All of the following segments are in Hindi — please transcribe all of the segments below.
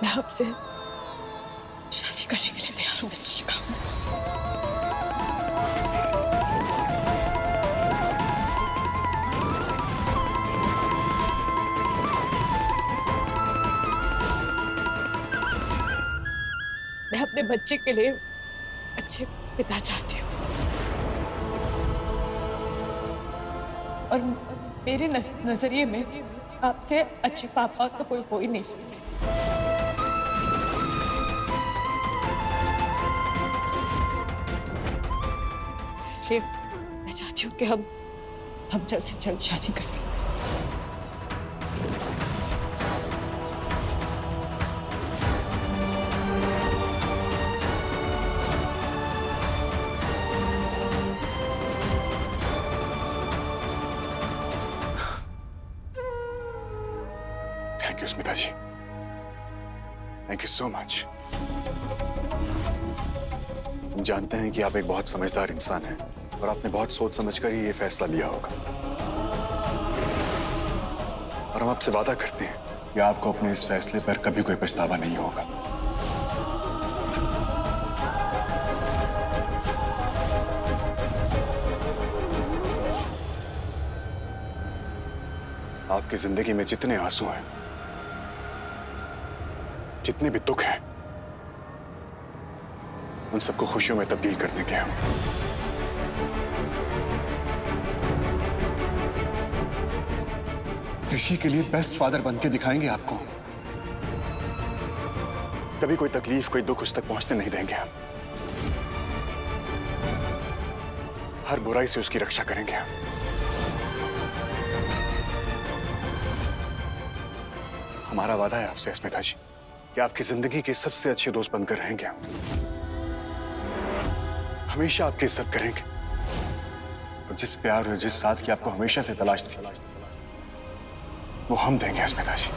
मैं आपसे शादी करने के लिए तैयार हूँ मिस्टर शेखावत। मैं अपने बच्चे के लिए अच्छे पिता चाहती हूँ और मेरे नजरिए में आपसे अच्छे पापा तो कोई हो ही नहीं सकते। इसलिए मैं चाहती हूँ कि हम जल्द से जल्द शादी करें। Thank you Smita ji, thank you so much. हम जानते हैं कि आप एक बहुत समझदार इंसान हैं और आपने बहुत सोच समझकर ही ये फैसला लिया होगा। और हम आपसे वादा करते हैं कि आपको अपने इस फैसले पर कभी कोई पछतावा नहीं होगा। आपकी जिंदगी में जितने आंसू हैं, जितने भी दुख हैं, उन सबको खुशियों में तब्दील कर देंगे हम। ऋषि के लिए बेस्ट फादर बनके दिखाएंगे आपको। कभी कोई तकलीफ, कोई दुख उस तक पहुंचने नहीं देंगे हम। हर बुराई से उसकी रक्षा करेंगे हम। हमारा वादा है आपसे स्मिता जी कि आपकी जिंदगी के सबसे अच्छे दोस्त बनकर रहेंगे हम। हमेशा आपकी इज्जत करेंगे और जिस प्यार और जिस साथ की आपको हमेशा से तलाश थी, वो हम देंगे स्मिता जी।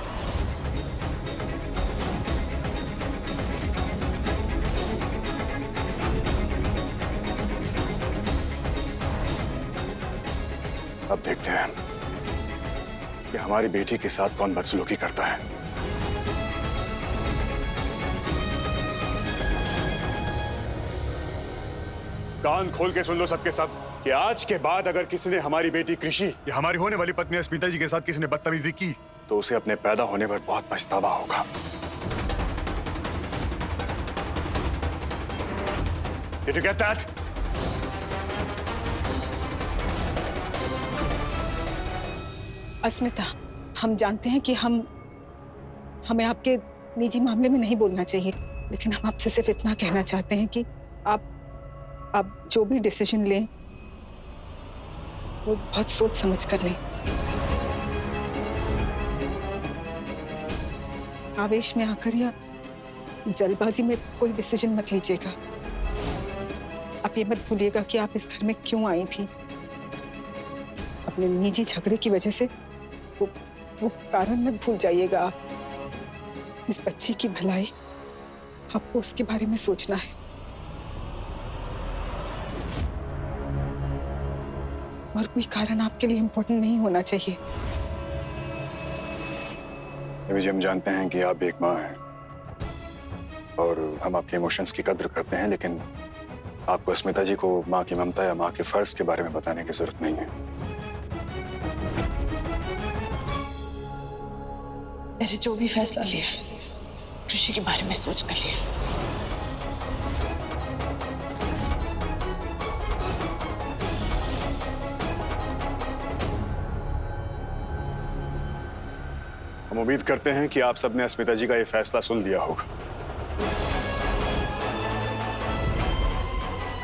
अब देखते हैं कि हमारी बेटी के साथ कौन बदसलूकी करता है। कान खोल के सुन लो सबके सब कि आज के बाद अगर किसी ने हमारी बेटी कृषि या हमारी होने वाली पत्नी स्मिता जी के साथ किसी ने बदतमीजी की तो उसे अपने पैदा होने पर बहुत पछतावा होगा। Did you get that? अस्मिता, हम जानते हैं कि हमें आपके निजी मामले में नहीं बोलना चाहिए, लेकिन हम आपसे सिर्फ इतना कहना चाहते हैं कि आप जो भी डिसीजन लें वो बहुत सोच समझ कर लें। आवेश में आकर या जल्दबाजी में कोई डिसीजन मत लीजिएगा। आप ये मत भूलिएगा कि आप इस घर में क्यों आई थी। अपने निजी झगड़े की वजह से वो कारण मत भूल जाइएगा। आप इस बच्ची की भलाई, आपको उसके बारे में सोचना है। और कोई कारण आपके लिए इम्पोर्टेंट नहीं होना चाहिए। देवी जी, हम जानते हैं कि आप एक माँ हैं और हम आपके इमोशंस की कद्र करते हैं, लेकिन आपको स्मिता जी को माँ की ममता या माँ के फर्ज के बारे में बताने की जरूरत नहीं है। मैंने जो भी फैसला लिया है कृषि के बारे में सोच कर लिया। हम उम्मीद करते हैं कि आप सबने स्मिता जी का ये फैसला सुन लिया होगा।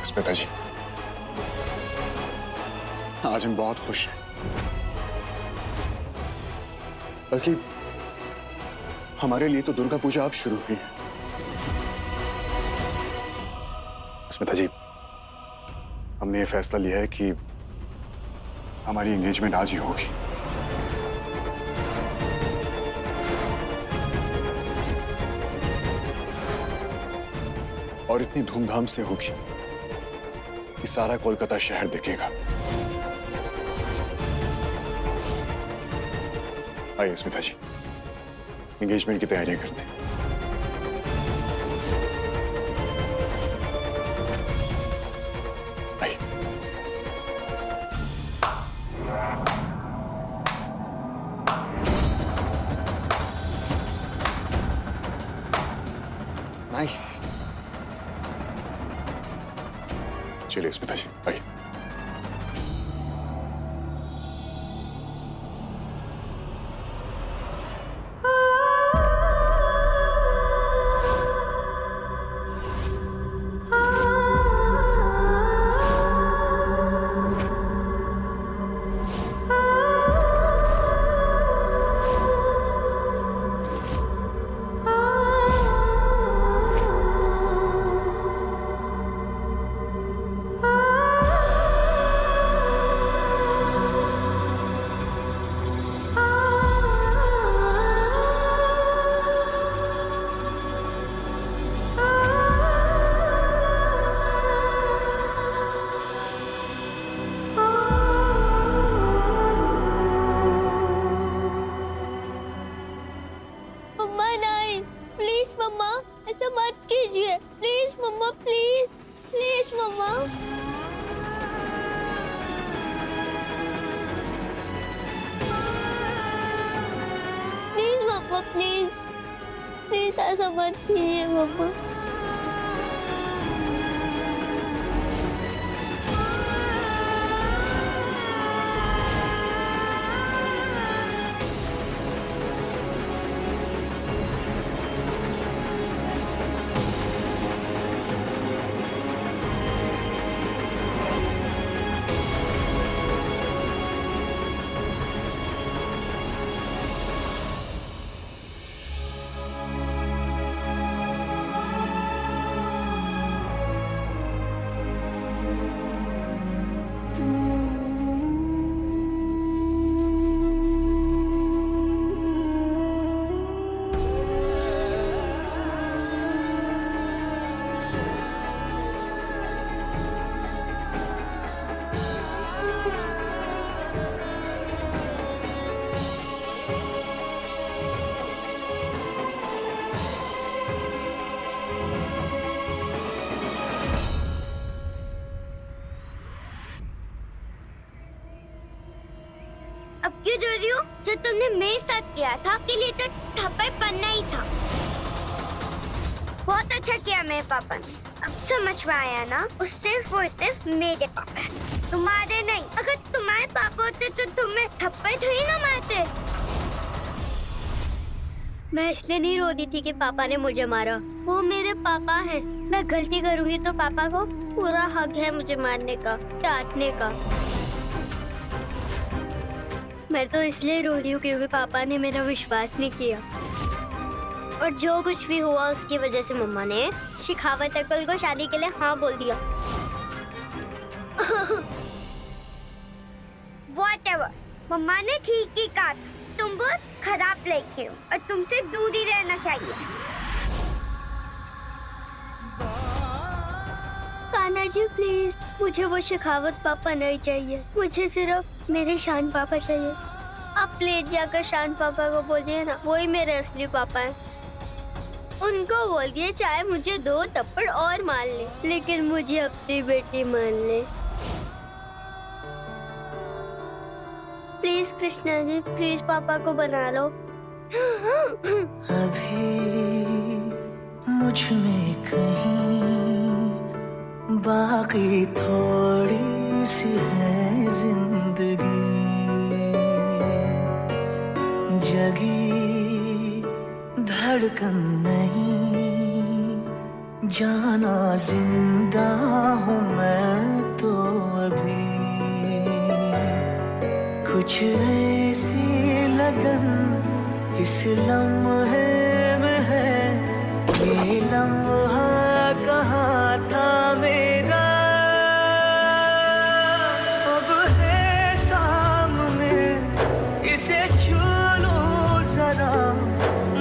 स्मिता जी, आज हम बहुत खुश हैं, बल्कि हमारे लिए तो दुर्गा पूजा अब शुरू हुई है। स्मिता जी, हमने ये फैसला लिया है कि हमारी एंगेजमेंट आज ही होगी। और इतनी धूमधाम से होगी कि सारा कोलकाता शहर देखेगा। आइए स्मिता जी, एंगेजमेंट की तैयारियां करते हैं। नाइस। चलिए स्मिता जी आइए। मम्मा नहीं, प्लीज मम्मा, ऐसा मत कीजिए, प्लीज मम्मा, प्लीज प्लीज मम्मा। प्लीज मम्मा, प्लीज प्लीज ऐसा मत कीजिए मम्मा। अब क्यों रो रही हो? जो तुमने मेरे साथ किया था के लिए तो थप्पड़ पड़ना ही था। बहुत अच्छा किया मेरे पापा ने। अब समझ में आया ना, वो सिर्फ मेरे पापा हैं, तुम्हारे नहीं। अगर तुम्हारे पापा होते तो तुम्हें थप्पड़ थोड़ी ना मारते। मैं इसलिए नहीं रो रही थी कि पापा ने मुझे मारा, वो मेरे पापा हैं। मैं गलती करूंगी तो पापा को पूरा हक है मुझे मारने का, डांटने का। मैं तो इसलिए रो रही हूँ क्योंकि पापा ने मेरा विश्वास नहीं किया, और जो कुछ भी हुआ उसकी वजह से मम्मा ने शिखावत अंकल को शादी के लिए हाँ बोल दिया। Whatever, मम्मा ने ठीक ही कहा था। तुम बहुत खराब लड़के हो और तुमसे दूर ही रहना चाहिए। कान्हा जी प्लीज, मुझे वो शिखावत पापा नहीं चाहिए, मुझे सिर्फ मेरे शान पापा चाहिए। आप प्लीज जाकर शान पापा को बोलिए ना, वही मेरे असली पापा हैं। उनको बोल दिए चाहे मुझे 2 थप्पड़ और मार ले, लेकिन मुझे अपनी बेटी मान ले। प्लीज कृष्णा जी, प्लीज पापा को बना लो। अभी मुझ में कहीं बाकी थोड़ी सी है जिंदगी, जगी धड़कन नहीं, जाना जिंदा हूँ मैं तो अभी। कुछ ऐसी लगन इस लम्हे में है, ये लम्हा कहाँ था मेरा, अब है सामने, इसे छू लो जरा,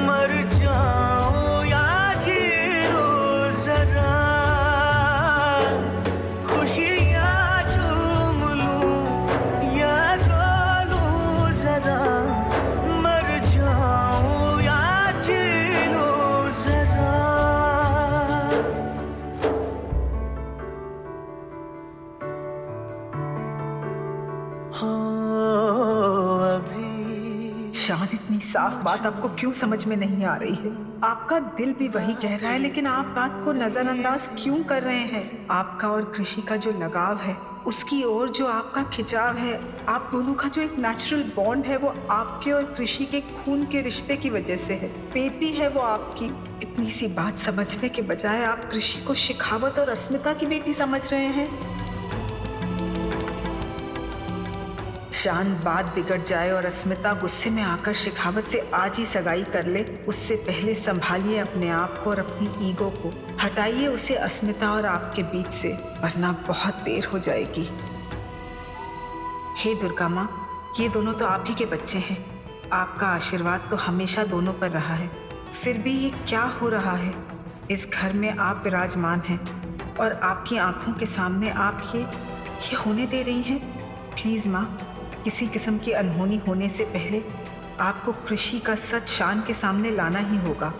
मर जाऊं या जी लो जरा, खुशियाँ चूम लूं या रो लूं जरा, मर जाऊं या जी लो जरा। शान, इतनी साफ बात आपको क्यों समझ में नहीं आ रही है? आपका दिल भी वही कह रहा है, लेकिन आप बात को नजरअंदाज क्यों कर रहे हैं? आपका और कृषि का जो लगाव है, उसकी ओर जो आपका खिंचाव है, आप दोनों का जो एक नेचुरल बॉन्ड है, वो आपके और कृषि के खून के रिश्ते की वजह से है। बेटी है वो आपकी। इतनी सी बात समझने के बजाय आप कृषि को शेखावत और अस्मिता की बेटी समझ रहे हैं। शान बात बिगड़ जाए और अस्मिता गुस्से में आकर शेखावत से आज ही सगाई कर ले, उससे पहले संभालिए अपने आप को और अपनी ईगो को। हटाइए उसे अस्मिता और आपके बीच से, वरना बहुत देर हो जाएगी। हे दुर्गा माँ, ये दोनों तो आप ही के बच्चे हैं। आपका आशीर्वाद तो हमेशा दोनों पर रहा है। फिर भी ये क्या हो रहा है? इस घर में आप विराजमान हैं और आपकी आंखों के सामने आप ये होने दे रही हैं। प्लीज़ माँ, किसी किस्म की अनहोनी होने से पहले आपको कृषि का सच शान के सामने लाना ही होगा।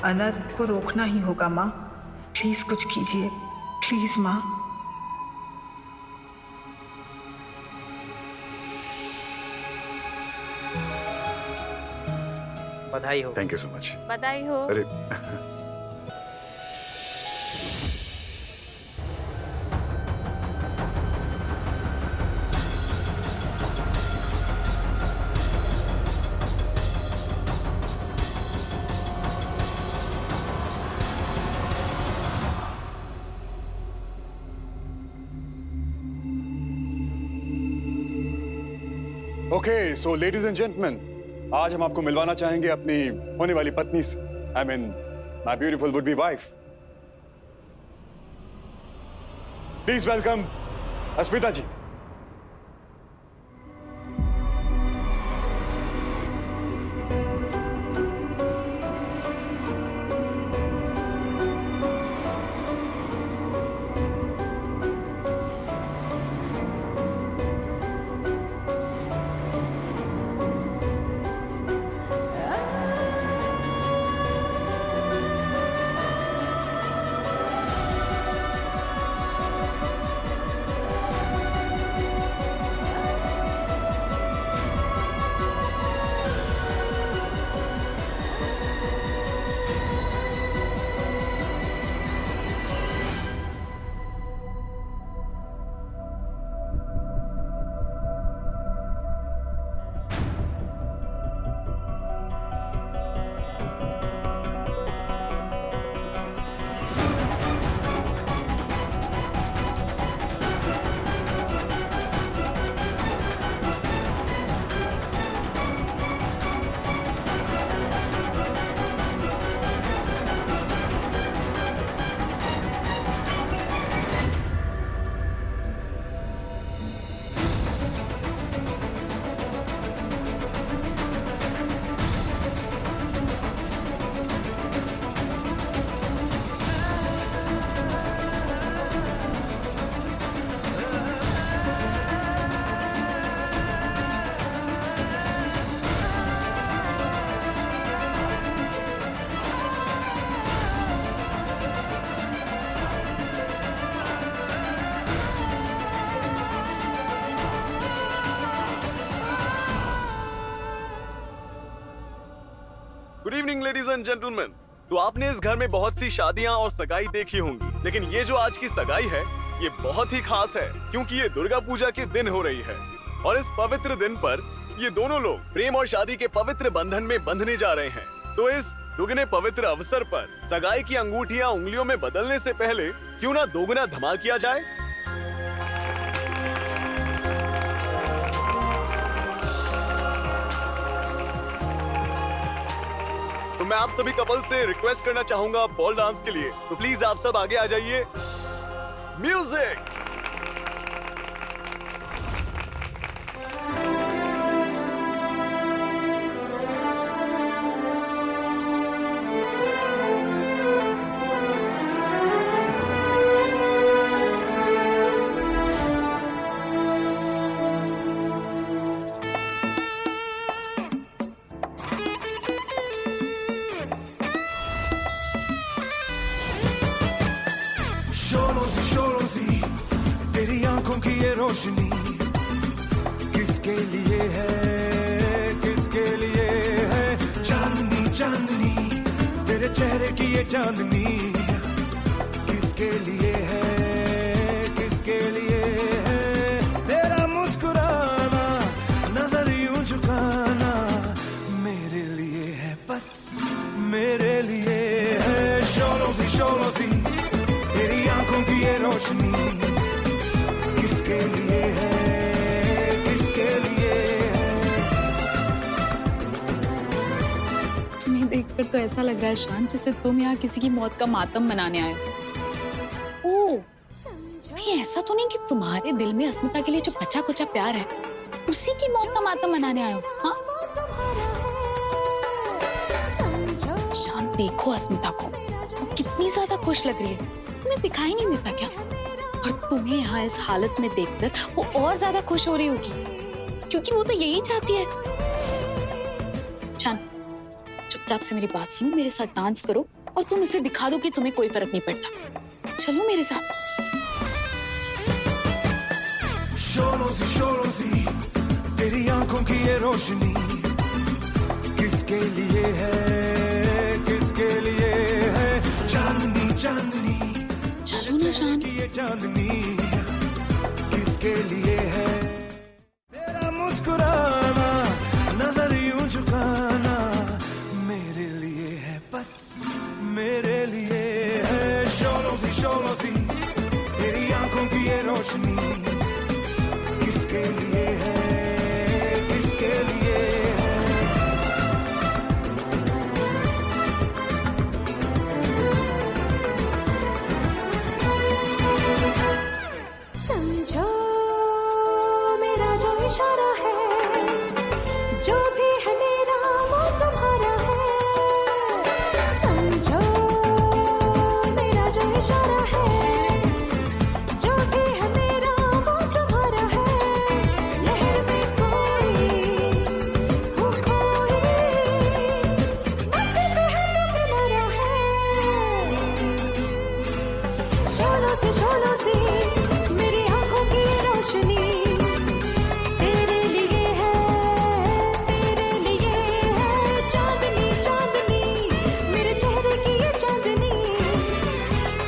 अनर्थ को रोकना ही होगा माँ। प्लीज़ कुछ कीजिए, प्लीज़ माँ। बधाई हो। Thank you so much. बधाई हो। अरे okay, so ladies and gentleman, आज हम आपको मिलवाना चाहेंगे अपनी होने वाली पत्नी से। I mean my beautiful would be wife. Please welcome Asmita ji. Good evening ladies and gentleman. तो आपने इस घर में बहुत सी शादियां और सगाई देखी होंगी, लेकिन ये जो आज की सगाई है ये बहुत ही खास है, क्योंकि ये दुर्गा पूजा के दिन हो रही है। और इस पवित्र दिन पर ये दोनों लोग प्रेम और शादी के पवित्र बंधन में बंधने जा रहे हैं। तो इस दुगने पवित्र अवसर पर सगाई की अंगूठियां उंगलियों में बदलने से पहले क्यों ना दोगुना धमाल किया जाए। तो मैं आप सभी कपल से रिक्वेस्ट करना चाहूंगा बॉल डांस के लिए, तो प्लीज आप सब आगे आ जाइए। म्यूजिक। शोलोजी तेरी आंखों की ये रोशनी किसके लिए है, किसके लिए चेहरे की ये चांदनी किसके लिए है, किसके लिए है? तेरा मुस्कुराना, नजर यूं झुकाना मेरे लिए है, बस मेरे लिए है। शोलों सी तेरी आंखों की ये रोशनी किसके लिए है, किसके लिए है? तुम्हें देखकर तो ऐसा लग रहा है शान जैसे तुम यहाँ किसी की मौत का मातम मनाने आए हो। ओह, कहीं ऐसा तो नहीं कि तुम्हारे दिल में अस्मिता के लिए जो बचा कुचा प्यार है उसी की मौत का मातम मनाने आए हो? हाँ शान, देखो अस्मिता को, वो कितनी ज्यादा खुश लग रही है, तुम्हें दिखाई नहीं देता क्या? और तुम्हें यहाँ इस हालत में देखकर वो और ज्यादा खुश हो रही होगी, क्योंकि वो तो यही चाहती है। शान, चुपचाप से मेरी बात सुनो, मेरे साथ डांस करो और तुम उसे दिखा दो कि तुम्हें कोई फर्क नहीं पड़ता। चलो मेरे साथ। शोलों सी तेरी आंखों की ये रोशनी किसके लिए है, किसके लिए है? चांदनी चांदनी चलो ना शान। की ये चांदनी किसके लिए है? तेरा मुस्कुराना, नजर यूं झुकाना मेरे लिए है, बस मेरे लिए है। शोलों सी तेरी आंखों की ये रोशनी किसके लिए है, किसके लिए है? समझो मेरा जो इशारा है, जो भी है मेरा वो तुम्हारा है। समझो मेरा जो इशारा है, जो भी है मेरा वो तुम्हारा है। लहर में कोई हो खोई, नसीब है तो मेरा है। शोलों से मेरी आंखों की ये रोशनी तेरे लिए है, तेरे लिए है। चांदनी चांदनी मेरे चेहरे की ये चांदनी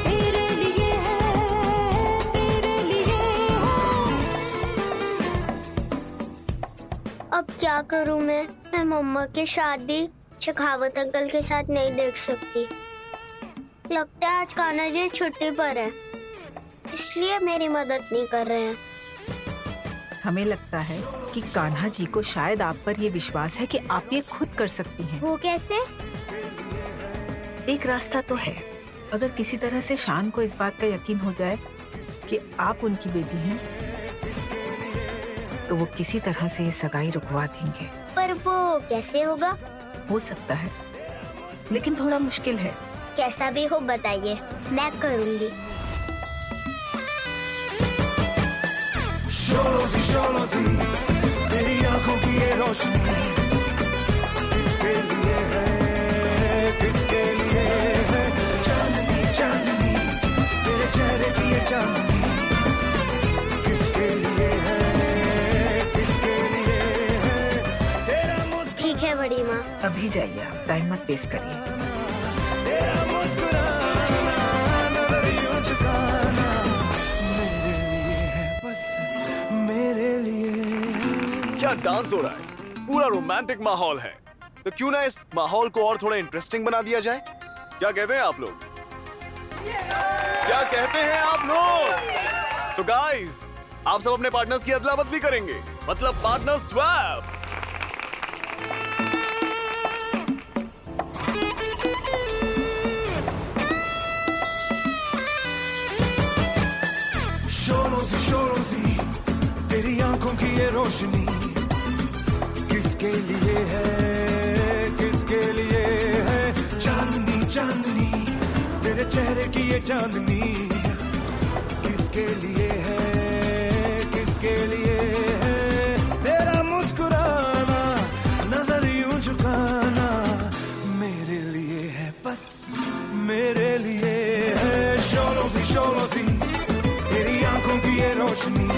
तेरे लिए है, तेरे लिए है। अब क्या करूं मैं मम्मा की शादी शेखावत अंकल के साथ नहीं देख सकती। लगता है आज कान्हा जी छुट्टी पर है, इसलिए मेरी मदद नहीं कर रहे हैं। हमें लगता है कि कान्हा जी को शायद आप पर ये विश्वास है कि आप ये खुद कर सकती हैं। वो कैसे? एक रास्ता तो है, अगर किसी तरह से शान को इस बात का यकीन हो जाए कि आप उनकी बेटी हैं, तो वो किसी तरह से ये सगाई रुकवा देंगे। पर वो कैसे होगा? हो सकता है, लेकिन थोड़ा मुश्किल है। कैसा भी हो बताइए, मैं करूंगी। शोलों सी तेरी आंखों की ये रोशनी किसके लिए है, किसके लिए है? चांदनी चांदनी तेरे चेहरे की ये चांदनी किसके लिए है, किसके लिए है? तेरा ठीक है बड़ी माँ। अभी जाइए, आप टाइम मत वेस्ट करिए। तेरा मुस्कुराना, नजर यूं झुकाना मेरे लिए है, बस मेरे लिए। क्या डांस हो रहा है, पूरा रोमांटिक माहौल है, तो क्यों ना इस माहौल को और थोड़ा इंटरेस्टिंग बना दिया जाए? क्या कहते हैं आप लोग? क्या कहते हैं आप लोग? सो गाइस, आप सब अपने पार्टनर्स की अदला बदली करेंगे, मतलब पार्टनर स्वैप। शोलों सी तेरी आंखों की ये रोशनी किसके लिए है, किसके लिए है? चांदनी चांदनी तेरे चेहरे की ये चांदनी किसके लिए है, किसके लिए है? तेरा मुस्कुराना, नजर यूं झुकाना मेरे लिए है, बस मेरे लिए है। शोलों सी तेरी आंखों की ये रोशनी